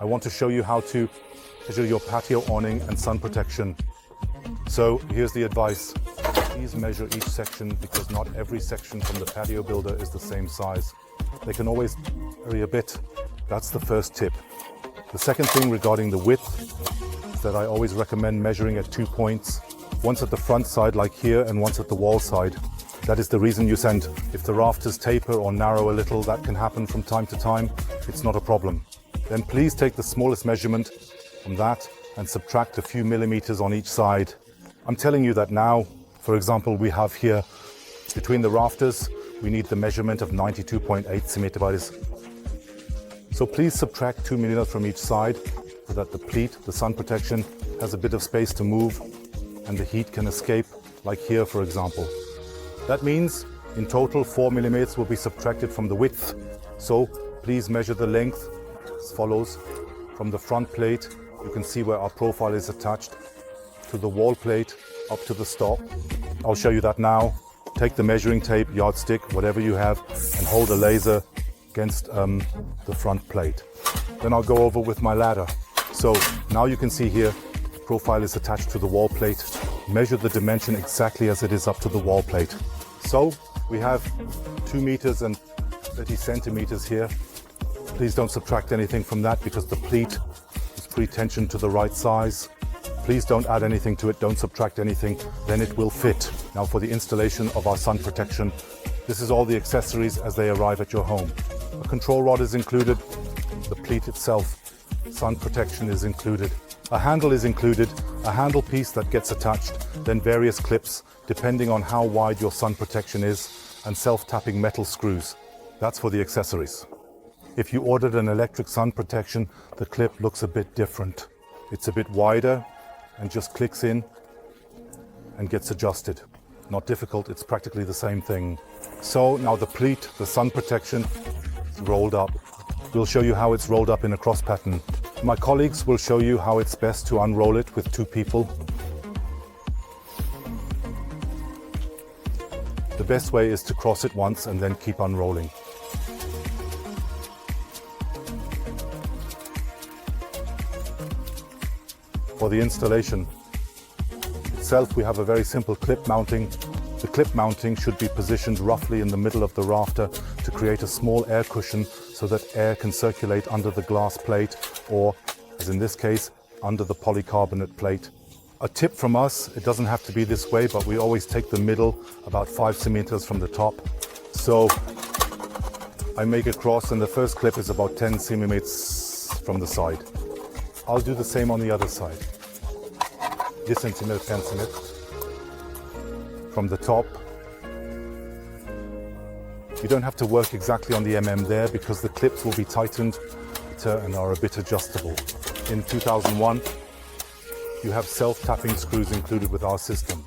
I want to show you how to measure your patio awning and sun protection. So here's the advice. Please measure each section because not every section from the patio builder is the same size. They can always vary a bit. That's the first tip. The second thing regarding the width is that I always recommend measuring at 2 points. Once at the front side like here and once at the wall side. That is the reason you send. If the rafters taper or narrow a little, that can happen from time to time. It's not a problem. Then please take the smallest measurement from that and subtract a few millimeters on each side. I'm telling you that now. For example, we have here between the rafters, we need the measurement of 92.8 centimeters. So please subtract 2 millimeters from each side so that the pleat, the sun protection, has a bit of space to move and the heat can escape, like here, for example. That means in total 4 millimeters will be subtracted from the width. So please measure the length as follows. From the front plate, you can see where our profile is attached to the wall plate up to the stop. I'll show you that now. Take the measuring tape, yardstick, whatever you have, and hold a laser against the front plate. Then I'll go over with my ladder. So now you can see here, the profile is attached to the wall plate. Measure the dimension exactly as it is up to the wall plate. So we have 2 meters and 30 centimeters here. Please don't subtract anything from that because the pleat is pre-tensioned to the right size. Please don't add anything to it, don't subtract anything, then it will fit. Now for the installation of our sun protection, this is all the accessories as they arrive at your home. A control rod is included, the pleat itself, sun protection is included. A handle is included, a handle piece that gets attached, then various clips depending on how wide your sun protection is, and self-tapping metal screws. That's for the accessories. If you ordered an electric sun protection, the clip looks a bit different. It's a bit wider and just clicks in and gets adjusted. Not difficult, it's practically the same thing. So now the pleat, the sun protection, is rolled up. We'll show you how it's rolled up in a cross pattern. My colleagues will show you how it's best to unroll it with 2 people. The best way is to cross it once and then keep unrolling. For the installation itself, we have a very simple clip mounting. The clip mounting should be positioned roughly in the middle of the rafter to create a small air cushion so that air can circulate under the glass plate or, as in this case, under the polycarbonate plate. A tip from us, it doesn't have to be this way, but we always take the middle about 5 centimeters from the top. So I make a cross and the first clip is about 10 centimeters from the side. I'll do the same on the other side. 10 centimeters, 10 centimeters. From the top. You don't have to work exactly on the there because the clips will be tightened and are a bit adjustable. In 2001, you have self-tapping screws included with our system.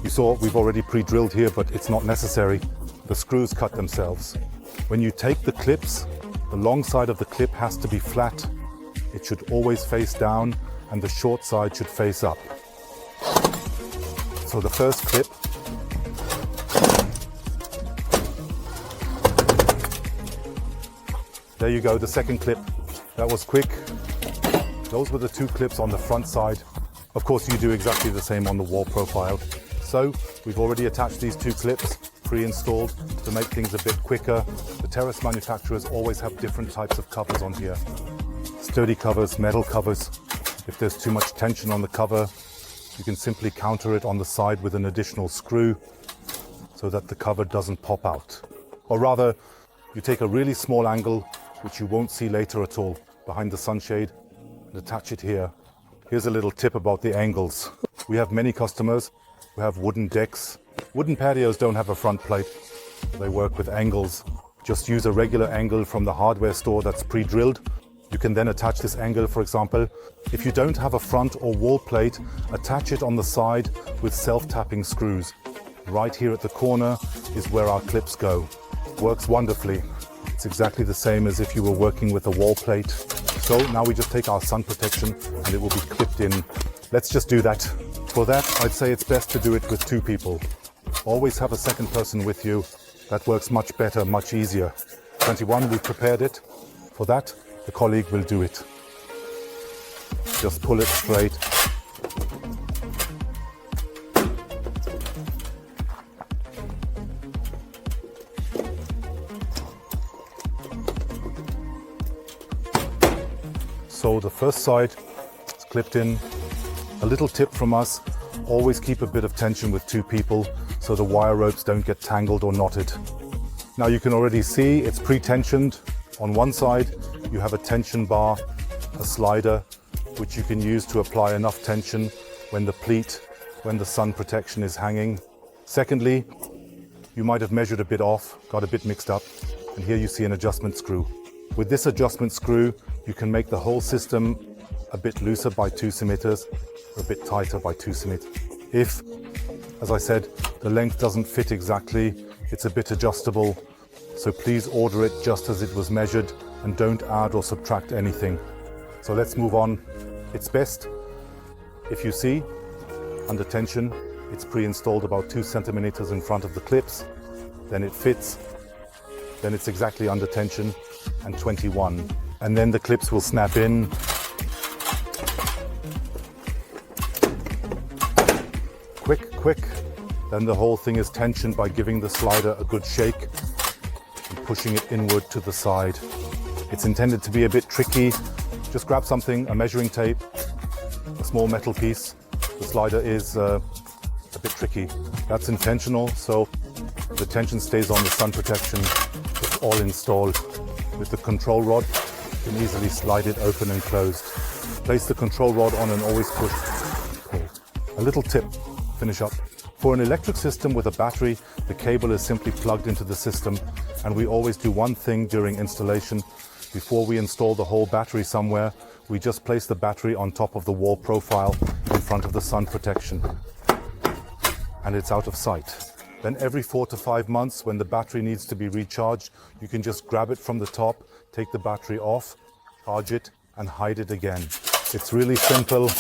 You saw we've already pre-drilled here, but it's not necessary. The screws cut themselves. When you take the clips, the long side of the clip has to be flat. It should always face down and the short side should face up. So the first clip, there you go, the second clip. That was quick. Those were the 2 clips on the front side. Of course, you do exactly the same on the wall profile. So we've already attached these 2 clips pre-installed to make things a bit quicker. The terrace manufacturers always have different types of covers on here. Sturdy covers, metal covers. If there's too much tension on the cover, you can simply counter it on the side with an additional screw so that the cover doesn't pop out. Or rather, you take a really small angle, which you won't see later at all, behind the sunshade, and attach it here. Here's a little tip about the angles. We have many customers who have wooden decks. Wooden patios don't have a front plate. They work with angles. Just use a regular angle from the hardware store that's pre-drilled. You can then attach this angle, for example. If you don't have a front or wall plate, attach it on the side with self-tapping screws. Right here at the corner is where our clips go. Works wonderfully. It's exactly the same as if you were working with a wall plate. So now we just take our sun protection and it will be clipped in. Let's just do that. For that, I'd say it's best to do it with 2 people. Always have a second person with you. That works much better, much easier. 21, we prepared it. For that, the colleague will do it. just pull it straight. So the first side is clipped in. A little tip from us, always keep a bit of tension with two people so the wire ropes don't get tangled or knotted. Now you can already see it's pre-tensioned. On one side you have a tension bar, a slider, which you can use to apply enough tension when the sun protection is hanging. Secondly, you might have measured a bit off, got a bit mixed up, and here you see an adjustment screw. With this adjustment screw, you can make the whole system a bit looser by 2 centimeters, or a bit tighter by 2 centimeters. If, as I said, the length doesn't fit exactly, it's a bit adjustable. So please order it just as it was measured and don't add or subtract anything. So let's move on. It's best if you see under tension, it's pre-installed about 2 centimeters in front of the clips, then it fits, then it's exactly under tension and 21. And then the clips will snap in. Quick, quick. Then the whole thing is tensioned by giving the slider a good shake and pushing it inward to the side. It's intended to be a bit tricky. Just grab something, a measuring tape, a small metal piece. The slider is a bit tricky. That's intentional, so the tension stays on the sun protection. It's all installed. With the control rod, you can easily slide it open and closed. Place the control rod on and always push, pull. A little tip, finish up. For an electric system with a battery, the cable is simply plugged into the system, and we always do one thing during installation. Before we install the whole battery somewhere, we just place the battery on top of the wall profile in front of the sun protection, and it's out of sight. Then every 4 to 5 months, when the battery needs to be recharged, you can just grab it from the top, take the battery off, charge it, and hide it again. It's really simple.